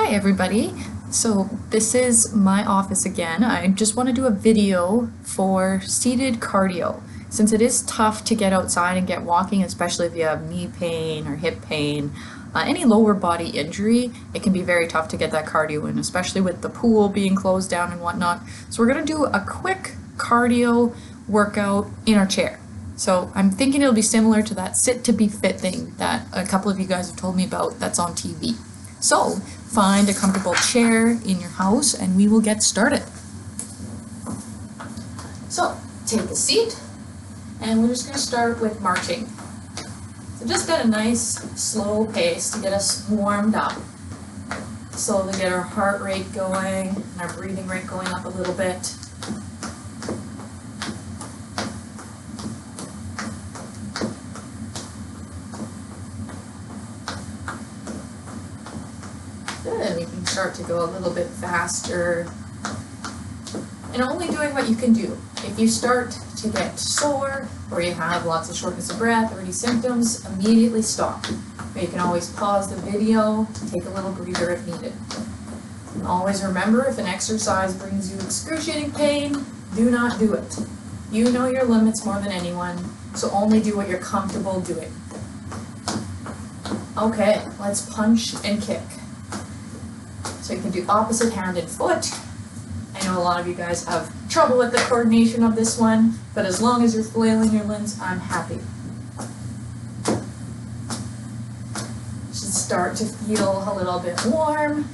Hi everybody. So this is my office again. I just want to do a video for seated cardio. Since it is tough to get outside and get walking, especially if you have knee pain or hip pain, any lower body injury, it can be very tough to get that cardio in, especially with the pool being closed down and whatnot. So we're going to do a quick cardio workout in our chair. So I'm thinking it'll be similar to that sit to be fit thing that a couple of you guys have told me about that's on TV. So find a comfortable chair in your house and we will get started. So take a seat and we're just going to start with marching. So just at a nice slow pace to get us warmed up. Slowly get our heart rate going and our breathing rate going up a little bit. Good, you can start to go a little bit faster. And only doing what you can do. If you start to get sore or you have lots of shortness of breath or any symptoms, immediately stop. But you can always pause the video, take a little breather if needed. And always remember, if an exercise brings you excruciating pain, do not do it. You know your limits more than anyone, so only do what you're comfortable doing. Okay, let's punch and kick. So you can do opposite hand and foot. I know a lot of you guys have trouble with the coordination of this one, but as long as you're flailing your limbs, I'm happy. Should start to feel a little bit warm,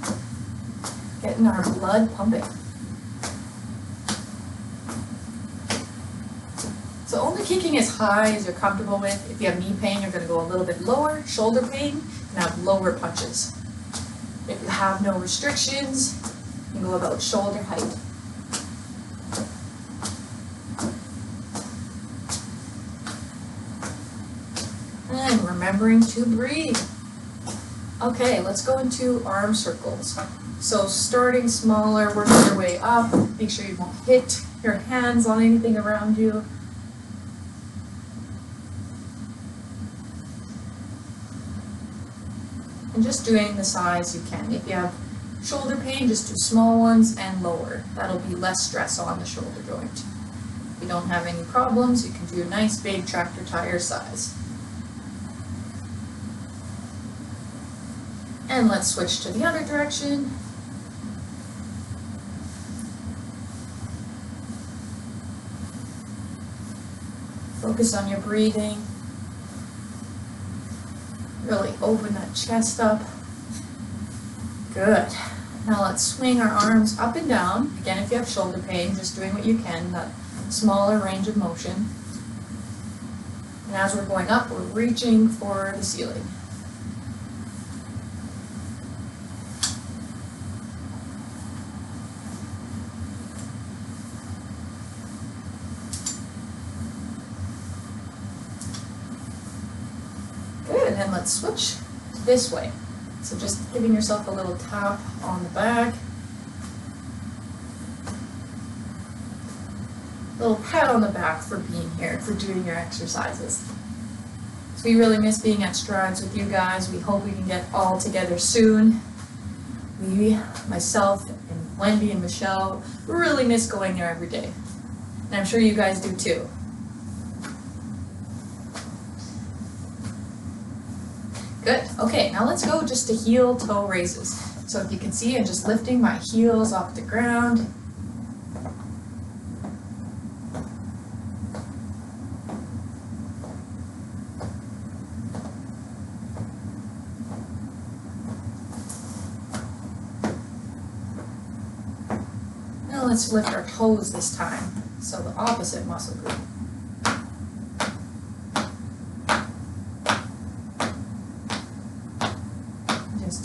getting our blood pumping. So only kicking as high as you're comfortable with. If you have knee pain, you're going to go a little bit lower. Shoulder pain, and have lower punches. If you have no restrictions, you can go about shoulder height. And remembering to breathe. Okay, let's go into arm circles. So starting smaller, working your way up. Make sure you won't hit your hands on anything around you. And just doing the size you can. If you have shoulder pain, just do small ones and lower. That'll be less stress on the shoulder joint. If you don't have any problems, you can do a nice big tractor tire size. And let's switch to the other direction. Focus on your breathing. Really open that chest up. Good. Now let's swing our arms up and down. Again, if you have shoulder pain, just doing what you can, that smaller range of motion. And as we're going up, we're reaching for the ceiling. Good, and let's switch this way. So just giving yourself a little tap on the back. A little pat on the back for being here, for doing your exercises. So we really miss being at Strides with you guys. We hope we can get all together soon. We, myself, and Wendy and Michelle really miss going there every day. And I'm sure you guys do too. Good. Okay, now let's go just to heel toe raises. So if you can see, I'm just lifting my heels off the ground. Now let's lift our toes this time. So the opposite muscle group.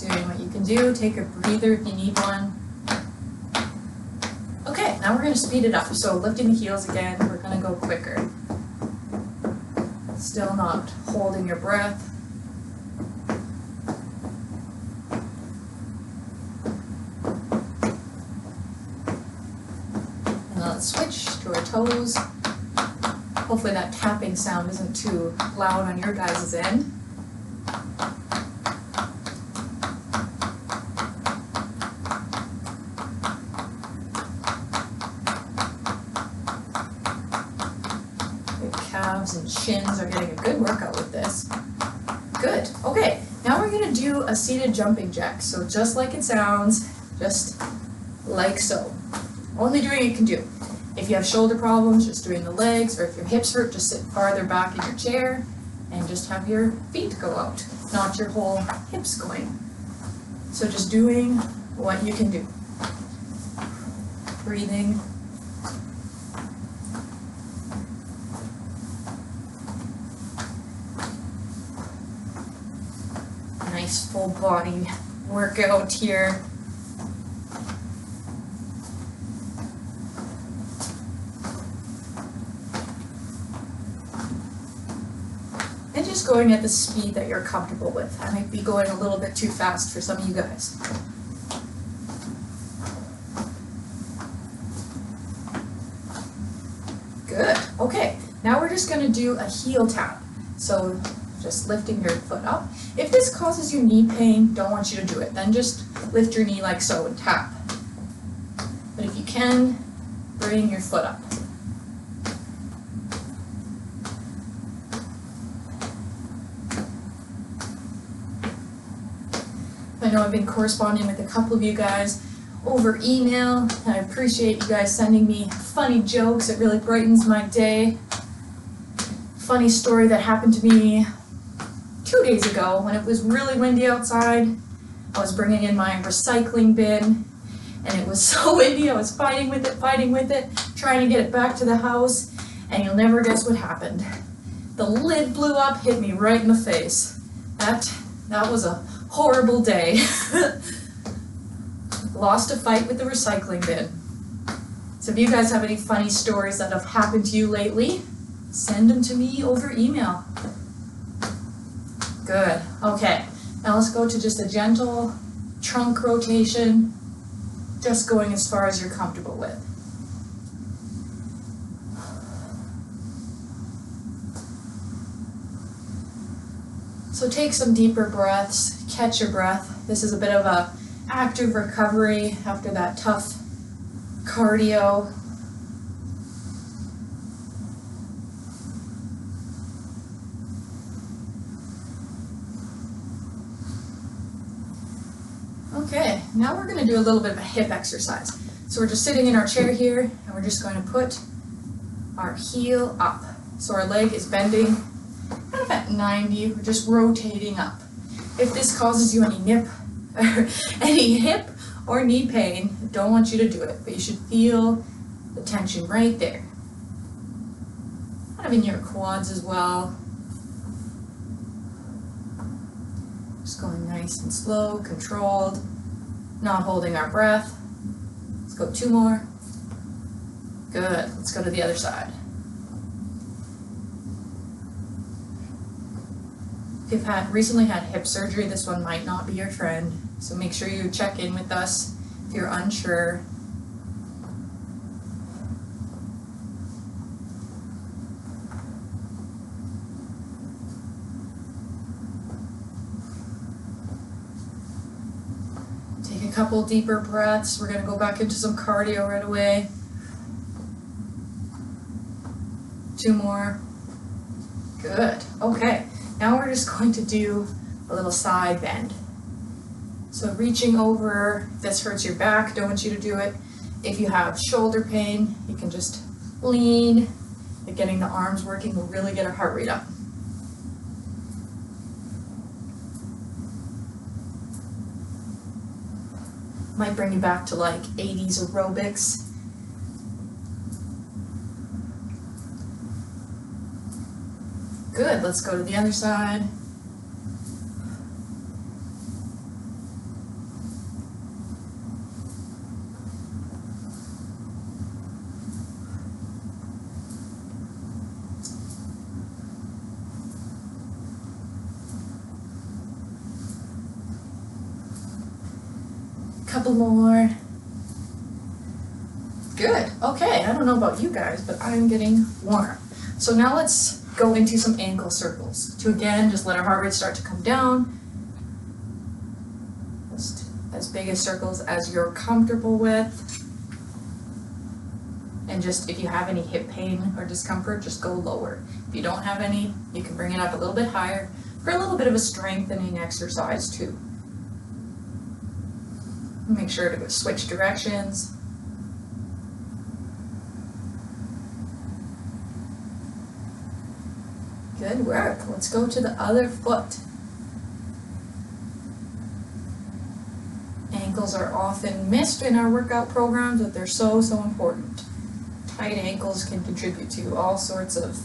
Doing what you can do. Take a breather if you need one. Okay, now we're going to speed it up. So lifting the heels again, we're going to go quicker. Still not holding your breath. And now let's switch to our toes. Hopefully that tapping sound isn't too loud on your guys' end. shins are getting a good workout with this. Good. Okay, now we're gonna do a seated jumping jack. So just like it sounds, just like so. Only doing it can do. If you have shoulder problems, just doing the legs, or if your hips hurt, just sit farther back in your chair and just have your feet go out, not your whole hips going. So just doing what you can do. Breathing. Nice full body workout here. And just going at the speed that you're comfortable with. I might be going a little bit too fast for some of you guys. Good. Okay, now we're just going to do a heel tap. So just lifting your foot up. If this causes you knee pain, don't want you to do it. Then just lift your knee like so and tap. But if you can, bring your foot up. I know I've been corresponding with a couple of you guys over email. I appreciate you guys sending me funny jokes. It really brightens my day. Funny story that happened to me 2 days ago when it was really windy outside. I was bringing in my recycling bin and it was so windy I was fighting with it, trying to get it back to the house, and you'll never guess what happened. The lid blew up, hit me right in the face. That was a horrible day. Lost a fight with the recycling bin. So if you guys have any funny stories that have happened to you lately, send them to me over email. Good. Okay. Now let's go to just a gentle trunk rotation, just going as far as you're comfortable with. So take some deeper breaths, catch your breath. This is a bit of a active recovery after that tough cardio. Okay, now we're going to do a little bit of a hip exercise. So we're just sitting in our chair here, and we're just going to put our heel up. So our leg is bending kind of at 90, we're just rotating up. If this causes you any hip or knee pain, I don't want you to do it, but you should feel the tension right there. Kind of in your quads as well. Just going nice and slow, controlled, not holding our breath. Let's go 2 more. Good, let's go to the other side. If you've recently had hip surgery, this one might not be your friend, so make sure you check in with us if you're unsure. Take a couple deeper breaths. We're going to go back into some cardio right away. 2 more. Good. Okay. Now we're just going to do a little side bend. So reaching over, if this hurts your back, don't want you to do it. If you have shoulder pain, you can just lean. Getting the arms working will really get our heart rate up. Might bring you back to like 80s aerobics. Good, let's go to the other side. Couple more. Good, okay, I don't know about you guys, but I'm getting warm. So now let's go into some ankle circles. To again, just let our heart rate start to come down. Just as big as circles as you're comfortable with. And And just if you have any hip pain or discomfort, just go lower. If you don't have any, you can bring it up a little bit higher for a little bit of a strengthening exercise too. Make sure to switch directions. Good work. Let's go to the other foot. Ankles are often missed in our workout programs, but they're so important. Tight ankles can contribute to all sorts of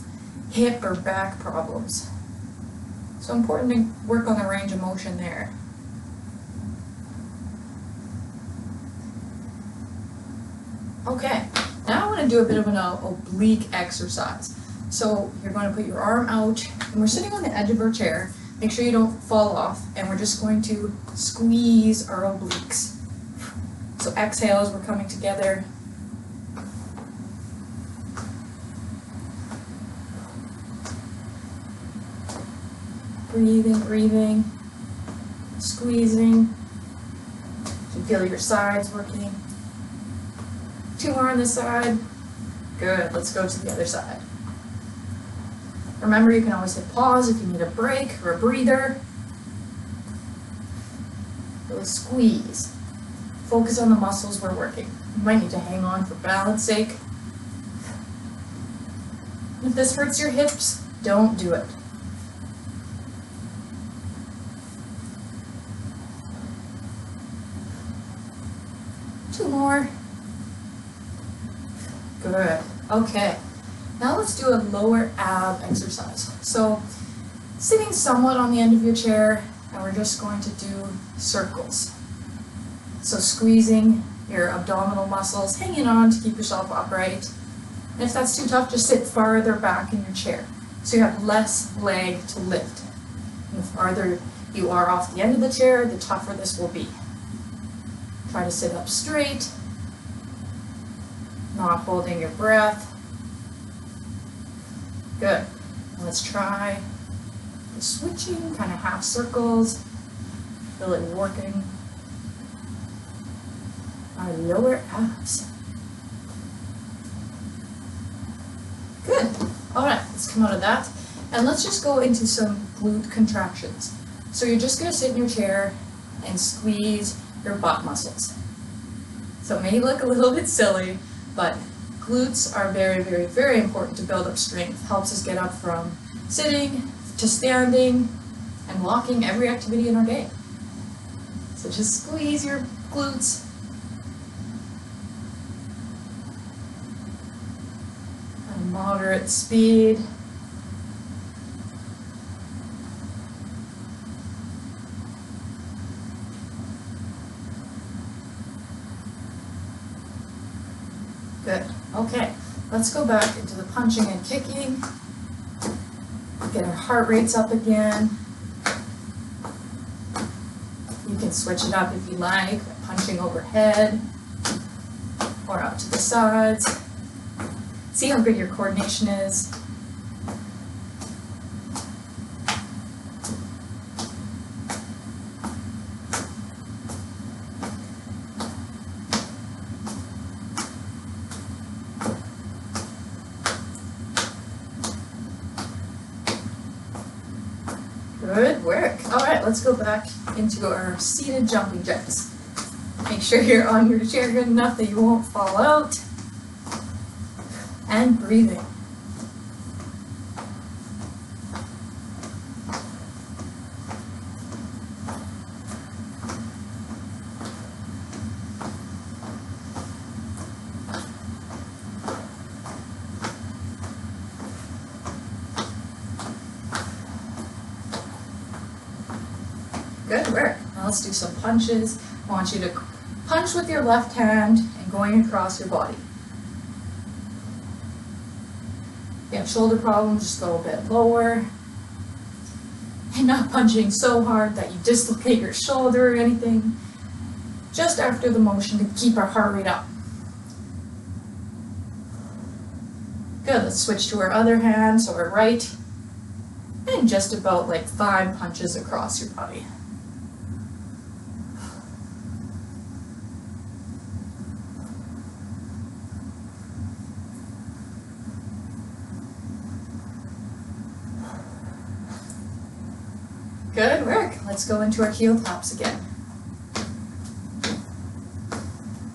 hip or back problems. So important to work on the range of motion there. Okay, now I want to do a bit of an oblique exercise. So you're going to put your arm out, and we're sitting on the edge of our chair. Make sure you don't fall off, and we're just going to squeeze our obliques. So exhale as we're coming together. Breathing, breathing, squeezing. You feel your sides working. 2 more on this side. Good, let's go to the other side. Remember, you can always hit pause if you need a break or a breather. Really squeeze. Focus on the muscles we're working. You might need to hang on for balance sake. If this hurts your hips, don't do it. Two more. Good. Okay. Now let's do a lower ab exercise. So sitting somewhat on the end of your chair, and we're just going to do circles. So squeezing your abdominal muscles, hanging on to keep yourself upright. And if that's too tough, just sit farther back in your chair so you have less leg to lift. And the farther you are off the end of the chair, the tougher this will be. Try to sit up straight, not holding your breath. Good. Let's try the switching, kind of half circles. Feel it working our lower abs. Good. All right, let's come out of that. And let's just go into some glute contractions. So you're just gonna sit in your chair and squeeze your butt muscles. So it may look a little bit silly, but glutes are very important to build up strength. Helps us get up from sitting to standing and walking, every activity in our day. So just squeeze your glutes. At a moderate speed. Good. Okay, let's go back into the punching and kicking. Get our heart rates up again. You can switch it up if you like, punching overhead or out to the sides. See how good your coordination is. Good work. All right, let's go back into our seated jumping jacks. Make sure you're on your chair good enough that you won't fall out. And breathing. Good work. Now let's do some punches. I want you to punch with your left hand and going across your body. If you have shoulder problems, just go a bit lower. And not punching so hard that you dislocate your shoulder or anything. Just after the motion to keep our heart rate up. Good, let's switch to our other hand, so our right. And just about like 5 punches across your body. Good work. Let's go into our heel taps again.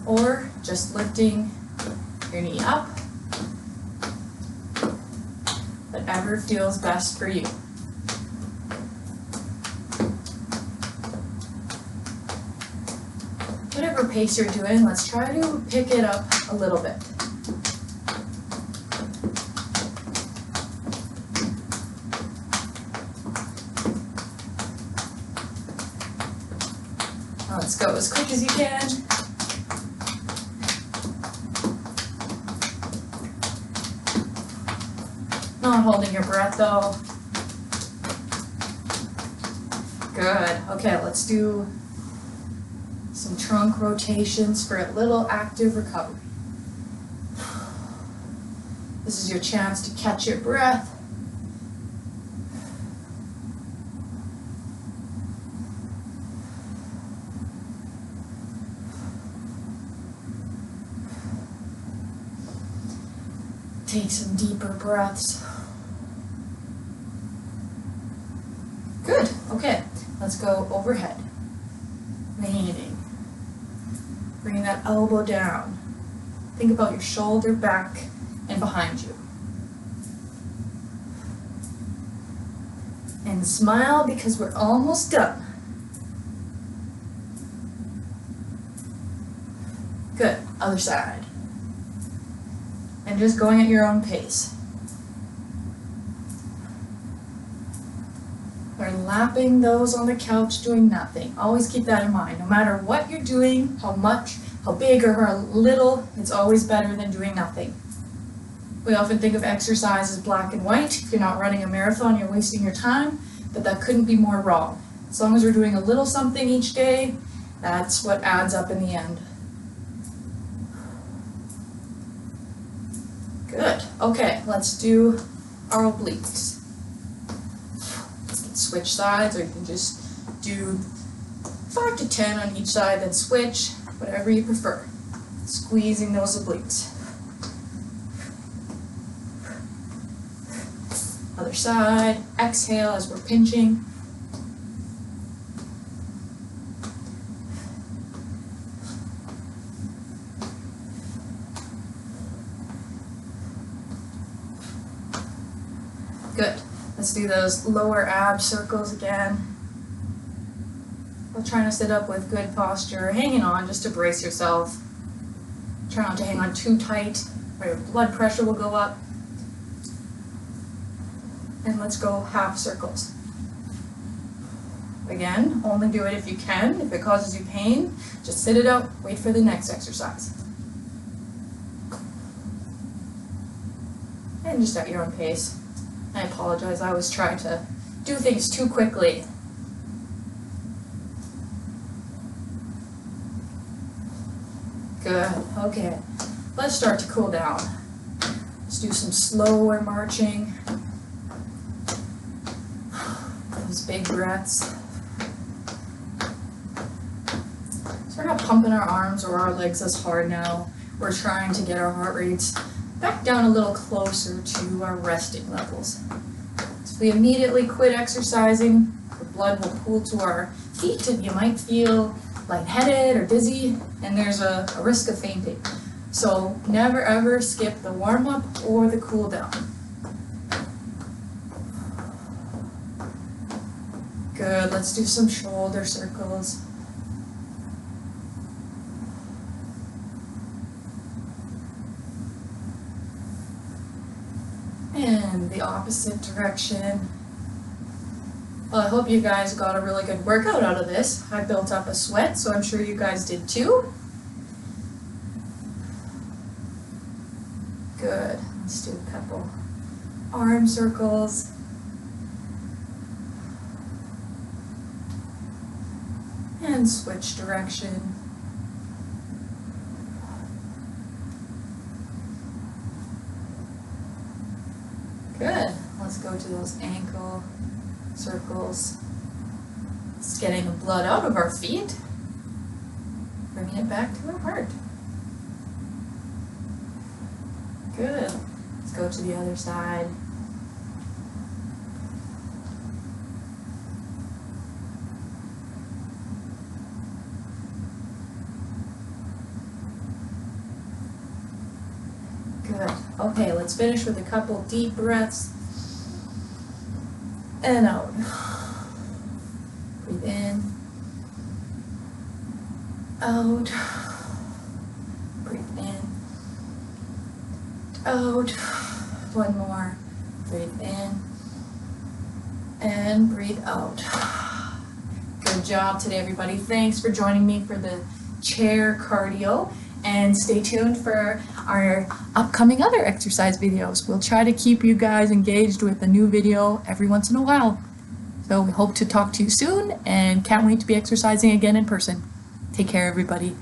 Or just lifting your knee up. Whatever feels best for you. Whatever pace you're doing, let's try to pick it up a little bit. Now let's go as quick as you can. Not holding your breath though. Good. Okay, let's do some trunk rotations for a little active recovery. This is your chance to catch your breath. Take some deeper breaths. Good. Okay, let's go overhead. Leaning. Bring that elbow down. Think about your shoulder back and behind you. And smile because we're almost done. Good. Other side. And just going at your own pace. We're lapping those on the couch doing nothing. Always keep that in mind. No matter what you're doing, how much, how big or how little, it's always better than doing nothing. We often think of exercise as black and white. If you're not running a marathon, you're wasting your time, but that couldn't be more wrong. As long as we're doing a little something each day, that's what adds up in the end. Good. Okay, let's do our obliques. Switch sides, or you can just do 5 to 10 on each side, then switch, whatever you prefer. Squeezing those obliques. Other side, exhale as we're pinching. Good. Let's do those lower ab circles again. While trying to sit up with good posture, hanging on just to brace yourself. Try not to hang on too tight or your blood pressure will go up. And let's go half circles. Again, only do it if you can. If it causes you pain, just sit it out, wait for the next exercise. And just at your own pace. I apologize, I was trying to do things too quickly. Good, okay. Let's start to cool down. Let's do some slower marching. Those big breaths. So we're not pumping our arms or our legs as hard now. We're trying to get our heart rates back down a little closer to our resting levels. So if we immediately quit exercising, the blood will pool to our feet and you might feel lightheaded or dizzy, and there's a risk of fainting. So never ever skip the warm-up or the cool down. Good, let's do some shoulder circles. And the opposite direction. Well, I hope you guys got a really good workout out of this. I built up a sweat, so I'm sure you guys did too. Good. Let's do a couple arm circles. And switch direction. Good. Let's go to those ankle circles. It's getting the blood out of our feet. Bringing it back to our heart. Good. Let's go to the other side. Good. Okay, let's finish with a couple deep breaths. And out. Breathe in. Out. Breathe in. Out. One more. Breathe in. And breathe out. Good job today, everybody. Thanks for joining me for the chair cardio. And stay tuned for our upcoming other exercise videos. We'll try to keep you guys engaged with a new video every once in a while. So we hope to talk to you soon and can't wait to be exercising again in person. Take care, everybody.